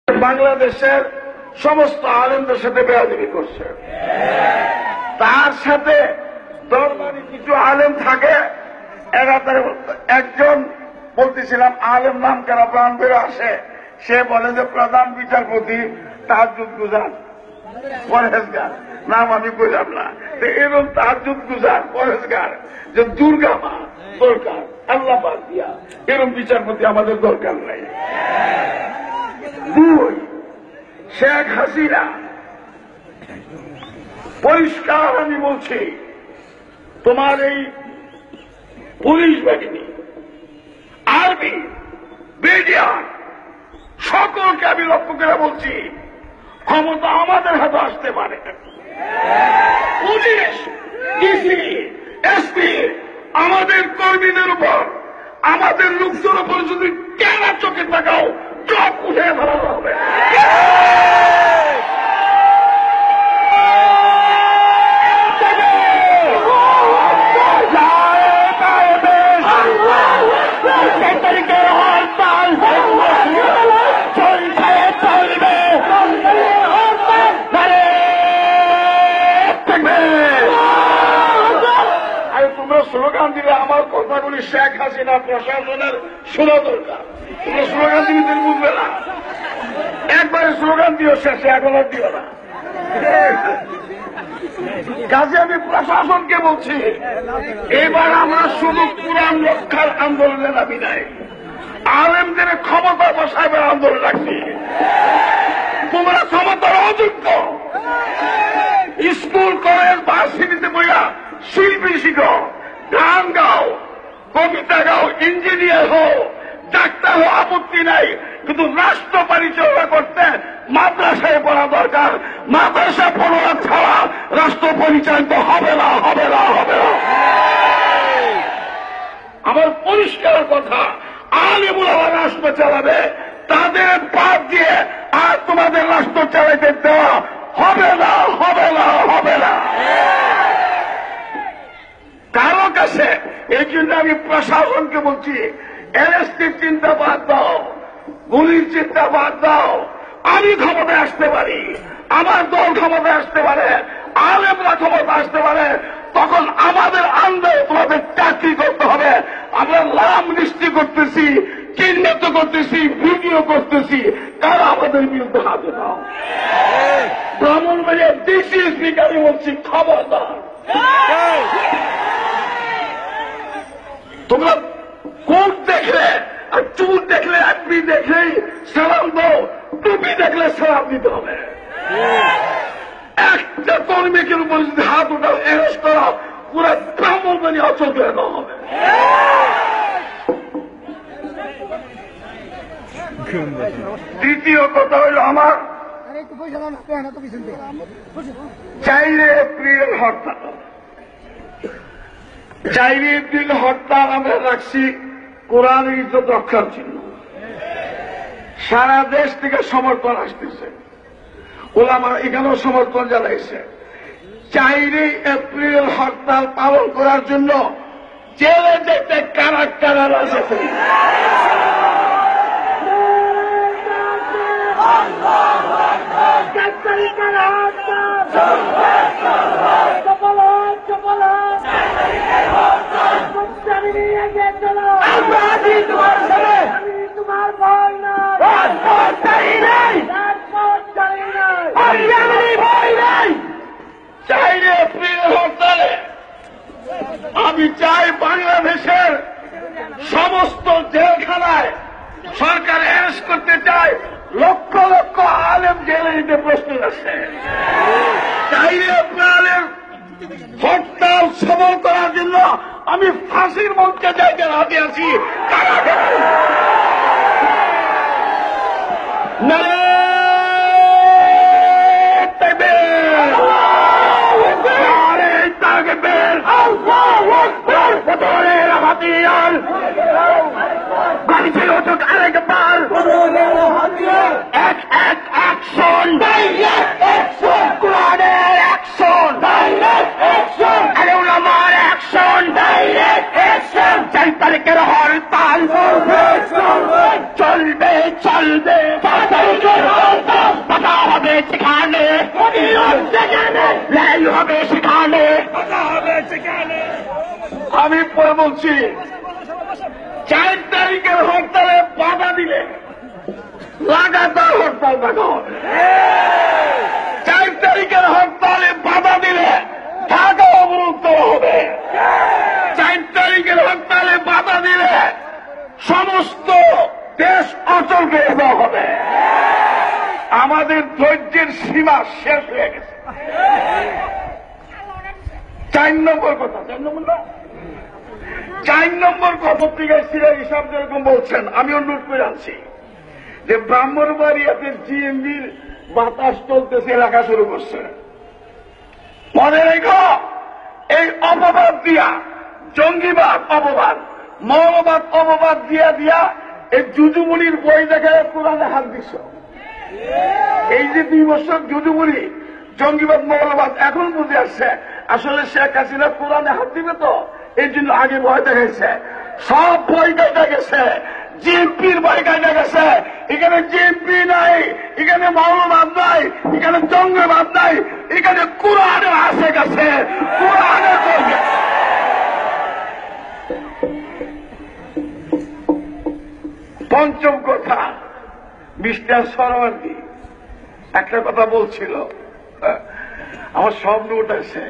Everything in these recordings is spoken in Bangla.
বাংলাদেশের সমস্ত আলেমদের সাথে বেয়াদবি করছে। তার সাথে দরবারি কিছু আলেম থাকে, একজন বলতেছিলাম আলেম নাম কেন প্রাণ বেরো আসে, সে বলে যে প্রধান বিচারপতি তাহাজ্জুদ গুজার পরহেজগার, নাম আমি বললাম না, এরকম তাহাজ্জুদ গুজার পরহেজগার যে দুর্গা মা দরকার, আল্লাহ বাদ দিয়া এরকম বিচারপতি আমাদের দরকার নাই। দুই, শেখ হাসিনা, পরিষ্কার আমি বলছি, তোমার এই পুলিশ বাহিনী, আর্মি, বিডিআর সকলকে আমি লক্ষ্য করে বলছি, ক্ষমতা আমাদের হাতে আসতে পারে। পুলিশ, ডিসি, এসপি আমাদের কর্মীদের উপর, আমাদের লোকদের উপর যদি কেনা চোখে তাকাও, চোখ উঠে ধরা হবে। স্লোগান দিলে আমার কথাগুলি শেখ হাসিনা প্রশাসনের শোনা দরকার। তোমরা স্লোগান দিলে তুমি বুঝবে না, একবারে স্লোগান দিও শেষে, এখন আর দিও না। কাজে আমি প্রশাসনকে বলছি, এবার আমরা শুধু কোরআন রক্ষার আন্দোলনে নামি নাই, আলেমদের ক্ষমতা বসাইবার আন্দোলন রাখছি। তোমরা ক্ষমতার অযোগ্য, স্কুল কলেজ ভার্সিটিতে বইয়া শিল্পী শিখো, গান গাও, কবিতা গাও, ইঞ্জিনিয়ার হও, ডাক্তার হও, আপত্তি নাই, কিন্তু রাষ্ট্র পরিচালনা করতে মাদ্রাসায় পড়া দরকার। মাদ্রাসা পড়া ছাড়া রাষ্ট্র পরিচালিত হবে না, হবে না, হবে না। আমার পরিষ্কার কথা, আলেমুল হক রাষ্ট্র চালাবে, তাদের বাদ দিয়ে আর তোমাদের রাষ্ট্র চালাইতে দেওয়া হবে না, হবে না, হবে না কারো কাছে। এই জন্য আমি প্রশাসনকে বলছি, এনএসটির চিন্তা বাদ দাও, গুলির চিন্তা বাদ দাও। আমি ক্ষমতায় আসতে পারি, আমার দল ক্ষমতায় আসতে পারে, আলেমরা ক্ষমতা আসতে পারে, তখন আমাদের আন্দোলন তোমাদের চাকরি করতে হবে। আমরা নাম লিস্টি করতেছি, চিহ্নিত করতেছি, ভিডিও করতেছি, তারা আমাদের বিরুদ্ধে হাতে দাও। ব্রাহ্মণবাড়িয়া ডিসি স্পিকারই বলছি, খবরদার। তোমরা কোট দেখলে আর চুল দেখলে, আপনি দেখলেই সালাম দাও, টুপি দেখলে সালাম দিতে হবে। একটা কর্মীকে উপর যদি হাত উঠাও, অ্যারেস্ট করা, পুরো ব্রাহ্মণবাড়ি অচল করে দেওয়া হবে। দ্বিতীয় কথা হইল আমার 4 এপ্রিল হরতাল। 4 এপ্রিল হরতাল আমরা রাখছি কোরআনের ইজ্জত রক্ষার জন্য। সারা দেশ থেকে সমর্থন আসতেছে, ওলামা এখানেও সমর্থন জানাইছে। 4 এপ্রিল হরতাল পালন করার জন্য জেলে যেতে কারা কারা আছে। তোমার ভয় নাই, 4 এপ্রিল হরতালে আমি চাই বাংলাদেশের সমস্ত জেলখানায় সরকার অ্যারেস্ট করতে চায়, লক্ষ লক্ষ আলেম জেলে দিতে প্রস্তুত আছে। 4 এপ্রিলের হরতাল সফল করার জন্য আমি ফাঁসির মঞ্চে যাইতে রাজি আছি। গাড়ি ছিল চোখ আরেকবার, এক এক অ্যাকশন, কোরআনের অ্যাকশন, আলেমার অ্যাকশন, 4 তারিখের হরতাল চলবে, চলবে, 5 তারিখের হবে সেখানে, আমি পরে বলছি 4 তারিখের হরতালে বাধা দিলে লাগাতার হরতাল দেখা হবে। 4 তারিখের হরতালে বাধা দিলে ঢাকা অবরোধ করা হবে। 4 তারিখের হরতালে বাধা দিলে সমস্ত দেশ অচল করে দেওয়া হবে। আমাদের ধৈর্যের সীমা শেষ হয়ে গেছে। 4 নম্বর কথা, 4 নম্বর পত্রিকায় সিরাজ হিসাব যেরকম বলছেন, আমি অনুরোধ করে আনছি যে ব্রাহ্মণবাড়িয়াতে জিএমবির বাতাস চলতেছে, এলাকা শুরু করছে। মনে রেখো, এই অপবাদ দিয়া, জঙ্গিবাদ অপবাদ, মৌলবাদ অপবাদ দিয়া দিয়া এই জুজুমুনির বই দেখে কোরআনে হাত দিচ্ছ। এই যে 2 বছর জুজুমুনি জঙ্গিবাদ মৌলবাদ এখন বুঝে আসছে আসলে শেখ হাসিনা কোরআনে হাত দিবে, তো এই জন্য আগে ভয় দেখাইছে। সব ভয় কেটে গেছে, জিএমপির ভয় কেটে গেছে। এখানে জিএমপি নাই, এখানে মৌলবাদ নাই, এখানে জঙ্গিবাদ নাই, এখানে কোরআনে আসে গেছে। কোরআনে পঞ্চম কথা, মিস্টার সরওয়ার্দী একটা কথা বলছিল, আমার স্বপ্ন উঠেছে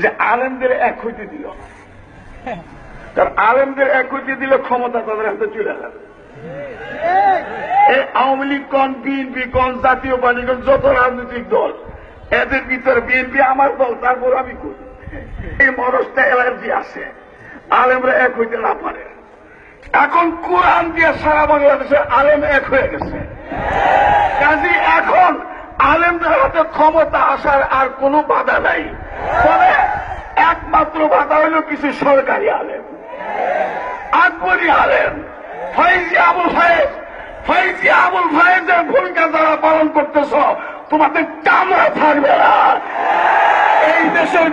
যে আলেমদের এক হইতে দিল, কারণ আলেমদের এক হইতে দিলে ক্ষমতা তাদের হাতে চলে যাবে। এই আওয়ামী লীগ কোন, বিএনপি কোন, জাতীয় পার্টি কোন, যত রাজনৈতিক দল, এদের ভিতরে বিএনপি আমার দল, তারপর আমি করি। এই মরসটা অ্যালার্জি আছে, আলেমরা এক হইতে না পারে। এখন কোরআন দিয়ে সারা বাংলাদেশের আলেম এক হয়ে গেছে। কাজী এখন আলেমদের হাতে ক্ষমতা আসার আর কোনো বাধা নাই। তবে একমাত্র বাধা হইল কিছু সরকারি আলেম, আকবরী আলেম, ফয়েজি আবুল ফায়েজের ভূমিকা যারা পালন করতেছ, তোমাদের কামরা থাকবে না এই দেশের।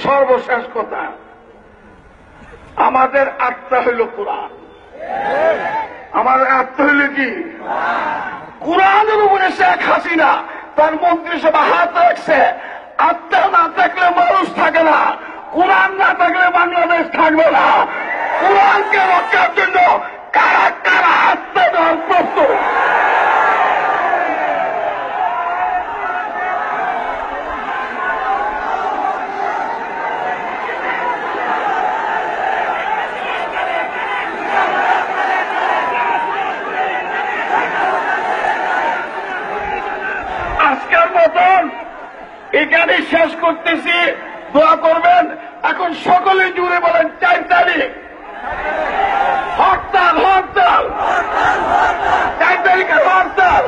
সর্বশেষ কথা, আমাদের আত্মা হইল কোরআন। আমাদের আত্মা হইল কি? কোরআনের উপরে শেখ হাসিনা তার মন্ত্রিসভা হাত রাখছে। আত্মা না থাকলে মানুষ থাকে না, কোরআন না থাকলে বাংলাদেশ থাকবে না। কোরআনকে রক্ষার জন্য কারা কারা আত্মা দেওয়ার প্রস্তুত? আজকের মতন এখানে শেষ করতেছি, দোয়া করবেন। এখন সকলে জুড়ে বলেন 4 তারিখ হরতাল, 4 তারিখের হরতাল।